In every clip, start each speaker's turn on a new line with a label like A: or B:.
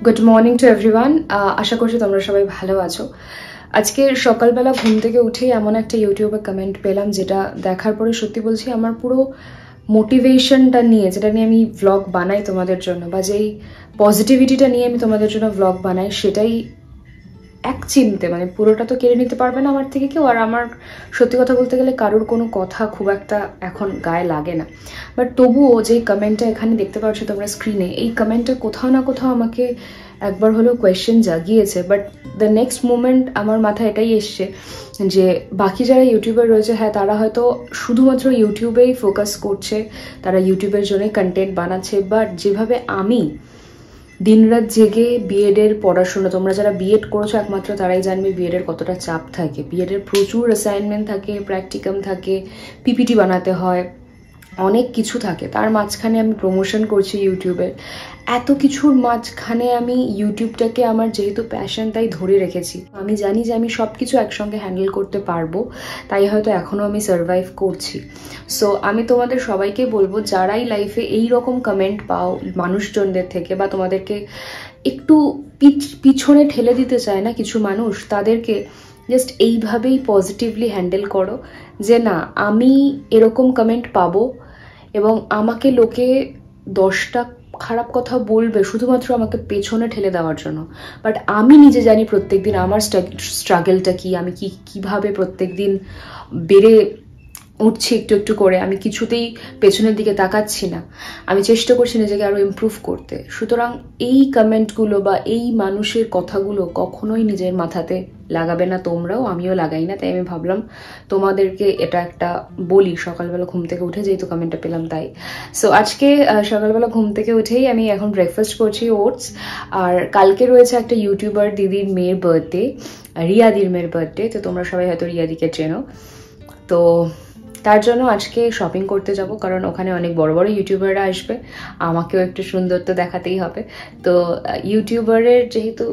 A: Good morning to everyone. আশা করছি তোমরা সবাই ভালো আছো। আজকে সকালবেলা ঘুম থেকে উঠেই এমন একটা ইউটিউবে কমেন্ট পেলাম যেটা দেখার পরে সত্যি বলছি আমার পুরো মোটিভেশনটা নিয়ে, যেটা নিয়ে আমি ভ্লগ বানাই তোমাদের জন্য, বা যেই পজিটিভিটিটা নিয়ে আমি তোমাদের জন্য ভ্লগ বানাই, সেটাই এক চিমতে মানে পুরোটা তো কেড়ে নিতে পারবে না আমার থেকে কেউ। আর আমার সত্যি কথা বলতে গেলে কারোর কোনো কথা খুব একটা এখন গায়ে লাগে না, বাট তবুও যেই কমেন্টটা এখানে দেখতে পাচ্ছ তোমরা স্ক্রিনে, এই কমেন্টটা কোথাও না কোথাও আমাকে একবার হলেও কোয়েশ্চেন জাগিয়েছে। বাট দ্য নেক্সট মোমেন্ট আমার মাথায় এটাই এসছে যে বাকি যারা ইউটিউবার রয়েছে, হ্যাঁ তারা হয়তো শুধুমাত্র ইউটিউবেই ফোকাস করছে, তারা ইউটিউবের জন্যই কন্টেন্ট বানাচ্ছে, বাট যেভাবে আমি দিনরাত জেগে বিএডের পড়াশোনা, তোমরা যারা বিএড করেছো একমাত্র তারাই জানবে বিএডের কতটা চাপ থাকে। বিএডের প্রচুর অ্যাসাইনমেন্ট থাকে, প্র্যাকটিকাম থাকে, পিপিটি বানাতে হয়, অনেক কিছু থাকে। তার মাঝখানে আমি প্রমোশন করছি ইউটিউবের, এত কিছুর মাঝখানে আমি ইউটিউবটাকে আমার যেহেতু প্যাশন তাই ধরে রেখেছি। আমি জানি যে আমি সব কিছু একসঙ্গে হ্যান্ডেল করতে পারবো, তাই হয়তো এখনও আমি সার্ভাইভ করছি। সো আমি তোমাদের সবাইকে বলবো, যারাই লাইফে এই রকম কমেন্ট পাও মানুষজনদের থেকে, বা তোমাদেরকে একটু পিছনে ঠেলে দিতে চায় না কিছু মানুষ, তাদেরকে জাস্ট এইভাবেই পজিটিভলি হ্যান্ডেল করো যে না, আমি এরকম কমেন্ট পাবো এবং আমাকে লোকে 10টা খারাপ কথা বলবে শুধুমাত্র আমাকে পেছনে ঠেলে দেওয়ার জন্য, বাট আমি নিজে জানি প্রত্যেকদিন আমার স্ট্রাগলটা কি, আমি কিভাবে প্রত্যেকদিন বেড়ে উঠছি একটু একটু করে। আমি কিছুতেই পেছনের দিকে তাকাচ্ছি না, আমি চেষ্টা করছি নিজেকে আরো ইমপ্রুভ করতে। সুতরাং এই কমেন্টগুলো বা এই মানুষের কথাগুলো কখনোই নিজের মাথাতে লাগাবে না তোমরাও, আমিও লাগাই না। তাই আমি ভাবলাম তোমাদেরকে এটা একটা বলি সকালবেলা ঘুম থেকে উঠে, যেহেতু কমেন্টটা পেলাম তাই। সো আজকে সকালবেলা ঘুম থেকে উঠেই আমি এখন ব্রেকফাস্ট করছি ওটস। আর কালকে রয়েছে একটা ইউটিউবার দিদির মেয়ের বার্থডে, রিয়াদির মেয়ের বার্থডে। তো তোমরা সবাই হয়তো রিয়াদিকে চেনো, তো তার জন্য আজকে শপিং করতে যাব, কারণ ওখানে অনেক বড় বড় ইউটিউবাররা আসবে, আমাকেও একটু সুন্দর তো দেখাতেই হবে। তো ইউটিউবারের যেহেতু,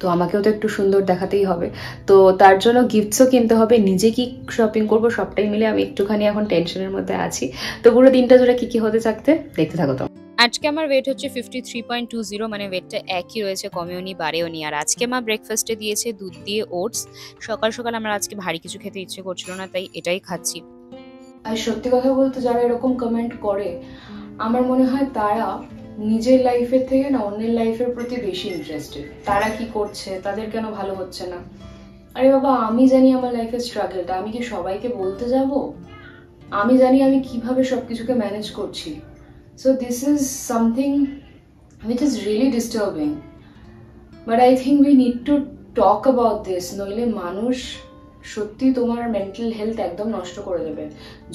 A: তো আমাকেও তো একটু সুন্দর দেখাতেই হবে, তো তার জন্য গিফটসও কিনতে হবে, নিজে কি শপিং করব সবটাই মিলে আমি একটুখানি এখন টেনশনের মধ্যে আছি। তো পুরো দিনটা ধরে কি কি হতে থাকতে দেখতে থাকো তো।
B: আজকে আমার ওয়েট হচ্ছে 53.20, মানে ওয়েটটা একই রয়েছে, কমেও নি বাড়েও নি। আর আজকে মা ব্রেকফাস্টে দিয়েছে দুধ দিয়ে ওটস। সকাল সকাল আমার আজকে ভারী কিছু খেতে ইচ্ছে করছিল না, তাই এটাই খাচ্ছি।
A: আর সত্যি কথা বলতে যারা এরকম কমেন্ট করে, আমার মনে হয় তারা নিজের লাইফের থেকে না অন্যের লাইফের প্রতি বেশি ইন্টারেস্টেড। তারা কি করছে, তাদের কেন ভালো হচ্ছে না। আরে বাবা, আমি জানি আমার লাইফের স্ট্রাগলটা, আমি কি সবাইকে বলতে যাব? আমি জানি আমি কিভাবে সবকিছুকে ম্যানেজ করছি। So this is something which is really disturbing, but I think we need to talk about this, নইলে মানুষ সত্যি তোমার মেন্টাল হেলথ একদম নষ্ট করে দেবে।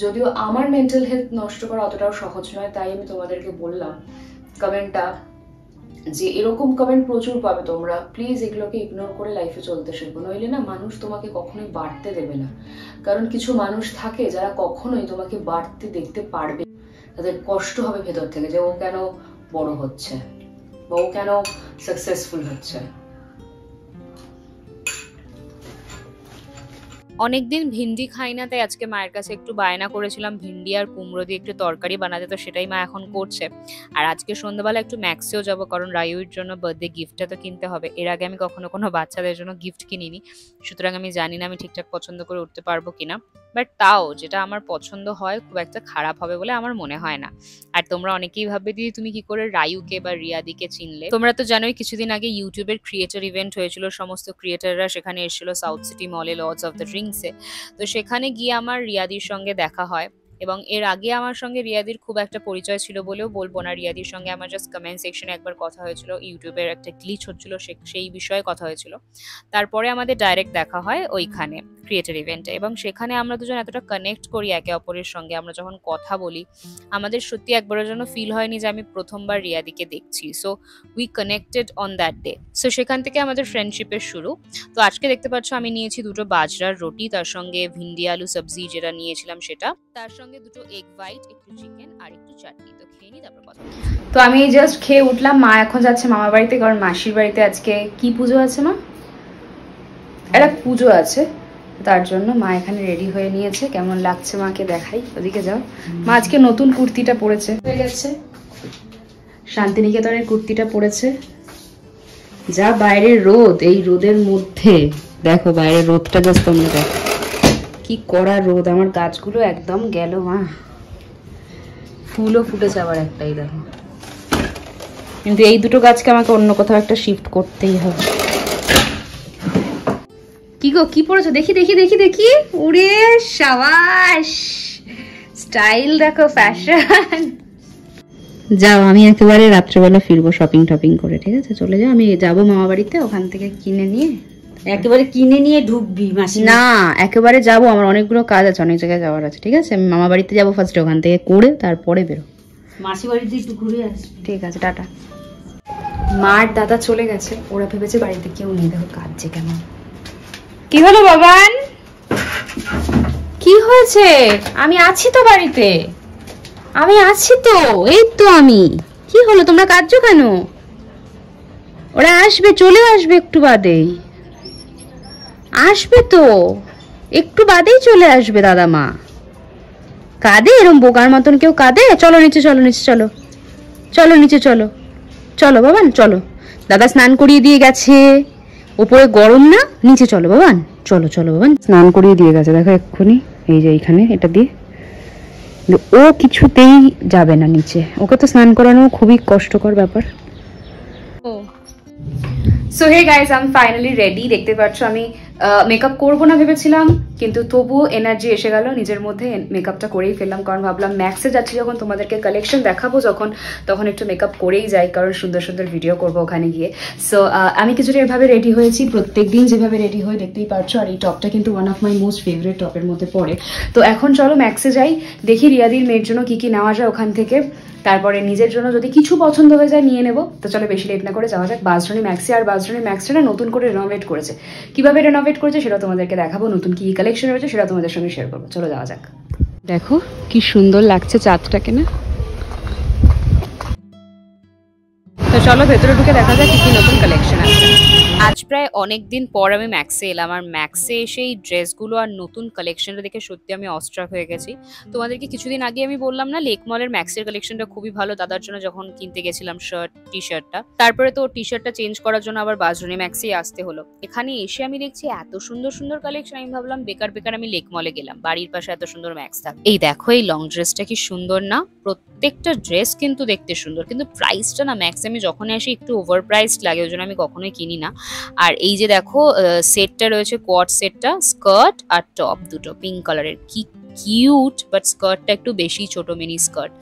A: যদিও আমার মেন্টাল হেলথ নষ্ট করা অতটাও সহজ নয়, তাই আমি তোমাদেরকে বললাম কমেন্টটা, যে এরকম কমেন্ট প্রচুর পাবে তোমরা, প্লিজ এগুলোকে ইগনোর করে লাইফে চলতে শেখো, নইলে না মানুষ তোমাকে কখনোই বাড়তে দেবে না। কারণ কিছু মানুষ থাকে যারা কখনোই তোমাকে বাড়তে দেখতে পারবে, তাদের কষ্ট হবে ভেতর থেকে যে ও কেন বড় হচ্ছে বা ও কেন সাকসেসফুল হচ্ছে।
B: অনেকদিন ভিন্ডি খাই না, তাই আজকে মায়ের কাছে একটু বায়না করেছিলাম ভিন্ডি আর কুমড়ো দিয়ে একটু তরকারি বানাতে, তো সেটাই মা এখন করছে। আর আজকে সন্ধ্যাবেলা একটু ম্যাক্সেও যাব, কারণ রায়ুর জন্য বার্থডে গিফটটা তো কিনতে হবে। এর আগে আমি কখনো কোনো বাচ্চাদের জন্য গিফট কিনিনি, সুতরাং আমি জানি না আমি ঠিকঠাক পছন্দ করে উঠতে পারবো কিনা, বাট তাও যেটা আমার পছন্দ হয় খুব একটা খারাপ হবে বলে আমার মনে হয় না। আর তোমরা অনেকেই ভাববে দিদি তুমি কি করে রায়ুকে বা রিয়াদিকে চিনলে। তোমরা তো জানোই কিছুদিন আগে ইউটিউবের ক্রিয়েটর ইভেন্ট হয়েছিল, সমস্ত ক্রিয়েটররা সেখানে এসেছিল সাউথ সিটি মলে, লর্ডস অফ দ্য রিংসে। তো সেখানে গিয়ে আমার রিয়াদির সঙ্গে দেখা হয়, এবং এর আগে আমার সঙ্গে রিয়াদির খুব একটা পরিচয় ছিল বলেও বলবো না। রিয়াদির সঙ্গে আমার জাস্ট কমেন্ট সেকশনে একবার কথা হয়েছিল, ইউটিউবের একটা গ্লিচ হচ্ছিল সেই বিষয়ে কথা হয়েছিল। তারপরে আমাদের ডাইরেক্ট দেখা হয় ওইখানে ক্রিয়েটর ইভেন্টে, এবং সেখানে আমরা দুজন এতটা কানেক্ট করি একে অপরের সঙ্গে, আমরা যখন কথা বলি আমাদের সত্যি একবারের জন্য ফিল হয়নি যে আমি প্রথমবার রিয়াদিকে দেখছি। So we connected on that day. So সেখান থেকে আমাদের ফ্রেন্ডশিপের শুরু। তো আজকে দেখতে পাচ্ছ আমি নিয়েছি দুটো বাজরার রুটি, তার সঙ্গে ভিন্ডি আলু সবজি যেটা নিয়েছিলাম সেটা, তার সঙ্গে দুটো এগ হোয়াইট, একটু চিকেন আর একটু চাটনি। তো খেয়ে নি তারপর কথা।
A: তো আমি জাস্ট খেয়ে উঠলাম, মা এখন যাচ্ছে মামার বাড়িতে, কারণ মাসির বাড়িতে আজকে কি পুজো আছে মা? একটা পুজো আছে, তার জন্য মা এখানে রেডি হয়ে নিয়েছে। কেমন লাগছে মাকে দেখাই, ওদিকে যাও। মা আজকে নতুন কুর্তিটা পরেছে, হয়ে গেছে শান্তিনিকেতনের কুর্তিটা পরেছে, যা বাইরের রোদ, এই রোদের মধ্যে দেখো বাইরের রোদটা জাস্ট তোমরা দেখো কি কড়া রোদ। আমার গাছগুলো একদম গেল মা, ফুলও ফুটেছে আবার একটাই দেখো। কিন্তু এই দুটো গাছকে আমাকে অন্য কোথাও একটা শিফট করতেই হবে। কি গো কি পড়েছো? দেখি দেখি দেখি দেখি। উড়ে সাবাস, স্টাইল দেখো, ফ্যাশন। যাও, আমি একেবারে রাত্রেবেলা ফিরবো শপিং টপিং করে, ঠিক আছে? চলে যাও, আমি যাবো মামা বাড়িতে, ওখান থেকে কিনে নিয়ে।
B: একেবারে কিনে নিয়ে ঢুকবি মাসি?
A: না, একেবারে যাবো, আমার অনেকগুলো কাজ আছে, অনেক জায়গায় যাওয়ার আছে, ঠিক আছে? আমি মামা বাড়িতে যাবো ফার্স্টে, ওখান থেকে করে তারপরে বেরো।
B: মাসি বাড়িতে একটু ঘুরে আসবি।
A: ঠিক আছে, টাটা। মার দাদা চলে গেছে, ওরা ভেবেছে বাড়িতে কেউ নেই, দেখো কাঁদছে কেন। কি হলো বাবান, কি হয়েছে? আমি আছি তো বাড়িতে, আমি আছি তো, এই তো আমি। কি হলো, তোমরা কাঁদছো কেন? ওরা আসবে, চলে আসবে একটু বাদেই, আসবে তো একটু বাদেই চলে আসবে। দাদা মা কাঁদে এরম বোকার মতন কেউ কাঁদে? চলো নিচে, চলো নিচে, চলো চলো নিচে, চলো চলো বাবান চলো। দাদা স্নান করিয়ে দিয়ে গেছে, উপরে গরম না, নিচে চলো বাবান, চলো চলো বাবান। স্নান করিয়ে দিয়ে গেছে দেখো এক্ষুনি, এই যে এইখানে এটা দিয়ে। ও কিছুতেই যাবে না নিচে, ওকে তো স্নান করানো খুবই কষ্টকর ব্যাপার। So hey guys, I am finally ready. দেখতে পাচ্ছ আমি মেকআপ করবো না ভেবেছিলাম, কিন্তু তবুও এনার্জি এসে গেল নিজের মধ্যে, মেকআপটা করেই ফেললাম। কারণ ভাবলাম ম্যাক্সে যাচ্ছি যখন, তোমাদেরকে কালেকশন দেখাবো যখন, তখন একটু মেকআপ করেই যাই, কারণ সুন্দর সুন্দর ভিডিও করবো ওখানে গিয়ে। সো আমি কিছুটা এভাবে রেডি হয়েছি, প্রত্যেকদিন যেভাবে রেডি হয়ে, দেখতেই পারছো। আর এই টপটা কিন্তু one of my most favourite টপের মধ্যে পড়ে। তো এখন চলো ম্যাক্সে যাই, দেখি রিয়াদির মেয়ের জন্য কি কি নেওয়া যায় ওখান থেকে, তারপরে নিজের জন্য যদি কিছু পছন্দ হয়ে যায় নিয়ে নেবো। তো চলো বেশি লেট না করে যাওয়া যাক বাঁশদ্রোণী ম্যাক্সে। আর বাঁশদ্রোণী ম্যাক্সটা না নতুন করে রেনোভেট করেছে, কিভাবে রেনোভেট করেছে সেটা তোমাদেরকে দেখাবো, নতুন কি কালেকশন রয়েছে সেটা তোমাদের সঙ্গে শেয়ার করবো। চলো যাওয়া যাক। দেখো কি সুন্দর লাগছে চাঁদটাকে না? তো চলো ভেতরে ঢুকে দেখা যাক কি কি নতুন কালেকশন আছে।
B: আজ প্রায় অনেক দিন পর আমি ম্যাক্সে এলাম, আর ম্যাক্সে এসে এই ড্রেসগুলো আর নতুন কালেকশনটা দেখে সত্যি আমি অস্ট্রাক হয়ে গেছি। তোমাদেরকে কিছুদিন আগে আমি বললাম না, লেক মলের ম্যাক্সের কালেকশনটা খুবই ভালো, দাদার জন্য যখন কিনতে গেছিলাম শার্ট টি শার্টটা। তারপরে তো টি শার্টটা চেঞ্জ করার জন্য আবার বাঁশদ্রোণী ম্যাক্সেই আসতে হলো। এখানে এসে আমি দেখছি এত সুন্দর সুন্দর কালেকশন, আমি ভাবলাম বেকার বেকার আমি লেক মলে গেলাম, বাড়ির পাশে এত সুন্দর ম্যাক্স থাকে। এই দেখো এই লং ড্রেসটা কি সুন্দর না? প্রত্যেকটা ড্রেস কিন্তু দেখতে সুন্দর, কিন্তু প্রাইসটা না ম্যাক্সে আমি যখন আসি একটু ওভার প্রাইসড লাগে, ওই জন্য আমি কখনোই কিনি না। আর এই যে দেখো সেটটা রয়েছে, কোয়াড সেটটা, স্কার্ট আর টপ দুটো পিঙ্ক কালারের, কি কিউট। বাট স্কার্টটা একটু বেশি ছোট, মিনি স্কার্ট।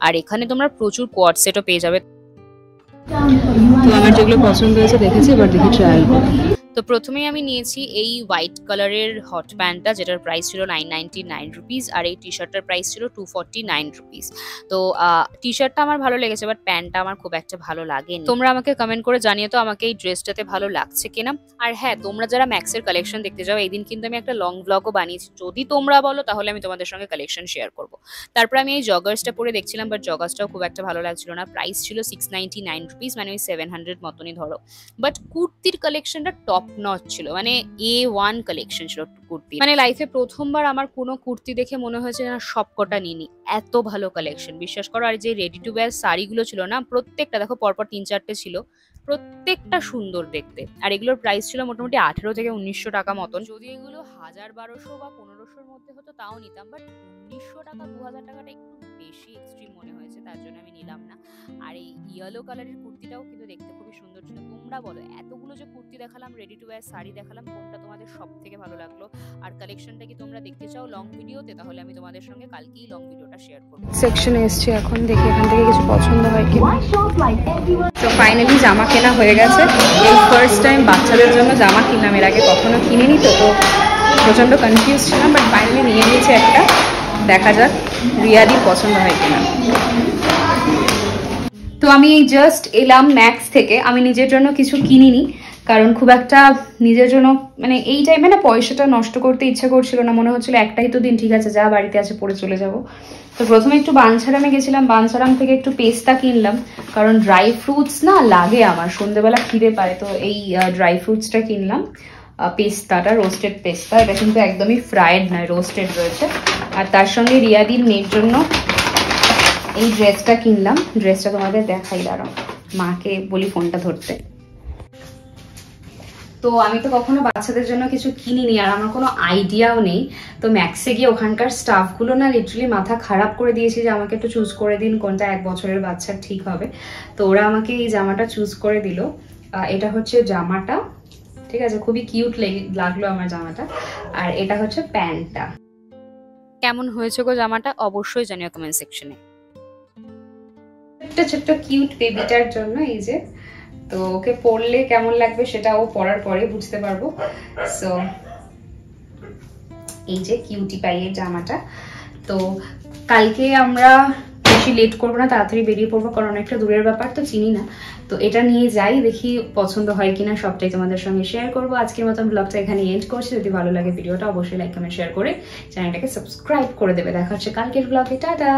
B: আর এখানে তোমরা প্রচুর কোয়াড সেটও পেয়ে যাবে।
A: তো আমার যেগুলো পছন্দ হয়েছে দেখেছি, এবার দেখি ট্রায়াল করব।
B: তো প্রথমেই আমি নিয়েছি এই হোয়াইট কালারের হট প্যান্টটা, যেটার প্রাইস ছিল 999 রুপিস, আর এই টি শার্টটার প্রাইস ছিল 249 রুপিস। তো টি শার্টটা আমার ভালো লেগেছে, বাট প্যান্টটা আমার খুব একটা ভালো লাগেনি। তোমরা আমাকে কমেন্ট করে জানিয়ে তো আমাকে এই ড্রেসটাতে ভালো লাগছে কিনা। আর হ্যাঁ, তোমরা যারা ম্যাক্সের কালেকশন দেখতে যাও, এই দিন কিন্তু আমি একটা লং ব্লগও বানিয়েছি, যদি তোমরা বলো তাহলে আমি তোমাদের সঙ্গে কালেকশন শেয়ার করবো। তারপর আমি এই জগার্সটা পরে দেখছিলাম, বাট জগার্সটাও খুব একটা ভালো লাগছিল না। প্রাইস ছিল 699 রুপিস, মানে ওই 700 মতনই ধরো। বাট কুর্তির কালেকশনটা টপ নচ ছিল, মানে A1 কালেকশন ছিল কুর্তি। মানে লাইফে প্রথমবার আমার কোনো কুর্তি দেখে মনে হয়েছে না সবকটা নিনি, এত ভালো কালেকশন, বিশ্বাস করো। আর যে রেডি টু ওয়্যার শাড়িগুলো ছিল না, প্রত্যেকটা দেখো পরপর 3-4টে ছিল, প্রত্যেকটা সুন্দর দেখতে। আর এগুলোর প্রাইস ছিল মোটামুটি 18 থেকে 1900 টাকা মতন। যদি এগুলো 1000-1200 বা 1500-র মধ্যে হতো তাও নিতাম, বাট 1900 টাকা 2000 টাকাটা একটু বেশি এক্সট্রিম মনে হয়েছে, তার জন্য আমি নিলাম না। আর এই ইয়েলো কালারের কুর্তিটাও কিন্তু দেখতে খুবই সুন্দর ছিল। তোমরা বলো, এতগুলো যে কুর্তি দেখালাম, রেডি টু ওয়্যার শাড়ি দেখালাম, কোনটা তোমাদের সব থেকে ভালো লাগলো? আর কালেকশনটা কি তোমরা দেখতে চাও লং ভিডিওতে? তাহলে আমি তোমাদের সঙ্গে কালকেই লং ভিডিওটা শেয়ার করবো।
A: সেকশনে এসছি এখন, দেখি এখান থেকে কিছু পছন্দ হয় কি। তো ফাইনালি জামা কেনা হয়ে গেছে, এই ফার্স্ট টাইম বাচ্চাদের জন্য জামা কিনলাম, এর আগে কখনো কিনিনি। তো প্রচন্ড কনফিউজ ছিলাম, বাট ফাইনালি নিয়ে নিয়েছে একটা, দেখা যাক রিয়াদি পছন্দ হয় কিনা। তো আমি এই জাস্ট এলাম ম্যাক্স থেকে, আমি নিজের জন্য কিছু কিনিনি, কারণ খুব একটা নিজের জন্য মানে এই টাইমে না পয়সাটা নষ্ট করতে ইচ্ছা করছিল না, মনে হচ্ছিল একটাই তো দিন, ঠিক আছে যা বাড়িতে আছে পরে চলে যাব। তো প্রথমে একটু বাঞ্ছারামে গেছিলাম, বাঞ্ছারাম থেকে একটু পেস্তা কিনলাম, কারণ ড্রাই ফ্রুটস না লাগে আমার, সন্ধ্যেবেলা খিদে পায়। তো এই ড্রাই ফ্রুটসটা কিনলাম, পেস্তাটা, রোস্টেড পেস্তা, এটা কিন্তু একদমই ফ্রাইড নয়, রোস্টেড রয়েছে। আর তার সঙ্গে রিয়াদির মেয়ের জন্য এই ড্রেসটা কিনলাম, ড্রেসটা তোমাদের দেখাই, দাঁড়াও মাকে বলি ফোনটা ধরতে। তো আমি তো কখনো বাচ্চাদের জন্য কিছু কিনিনি আর আমার কোনো আইডিয়াও নেই। তো ম্যাক্সে গিয়ে ওখানকার স্টাফগুলো না লিটারালি মাথা খারাপ করে দিয়েছে যে আমাকে একটু চুজ করে দিন কোনটা 1 বছরের বাচ্চার ঠিক হবে। তো ওরা আমাকে এই জামাটা চুজ করে দিল। এটা হচ্ছে জামাটা, ঠিক আছে, খুবই কিউট লাগলো আমার জামাটা। আর এটা হচ্ছে প্যান্টটা।
B: কেমন হয়েছে গো জামাটা অবশ্যই জানিও কমেন্ট সেকশনে।
A: একটা ছোট্ট কিউট বেবিটার জন্য এই যে, তো ওকে পরলে কেমন লাগবে সেটা ও পরার পরে বুঝতে পারবো। সো এই যে কিউটি পাইয়ের জামাটা। তো কালকে আমরা বেশি লেট করবো না, তাড়াতাড়ি বেরিয়ে পড়বো, কারণ অনেকটা দূরের ব্যাপার তো চিনি না। তো এটা নিয়ে যাই, দেখি পছন্দ হয় কিনা, সবটাই তোমাদের সঙ্গে শেয়ার করবো। আজকের মতন ব্লগটা এখানে এন্ড করছি। যদি ভালো লাগে ভিডিওটা অবশ্যই লাইক কমেন্ট শেয়ার করে চ্যানেলটাকে সাবস্ক্রাইব করে দেবে। দেখা হচ্ছে কালকের ব্লগে। টাটা।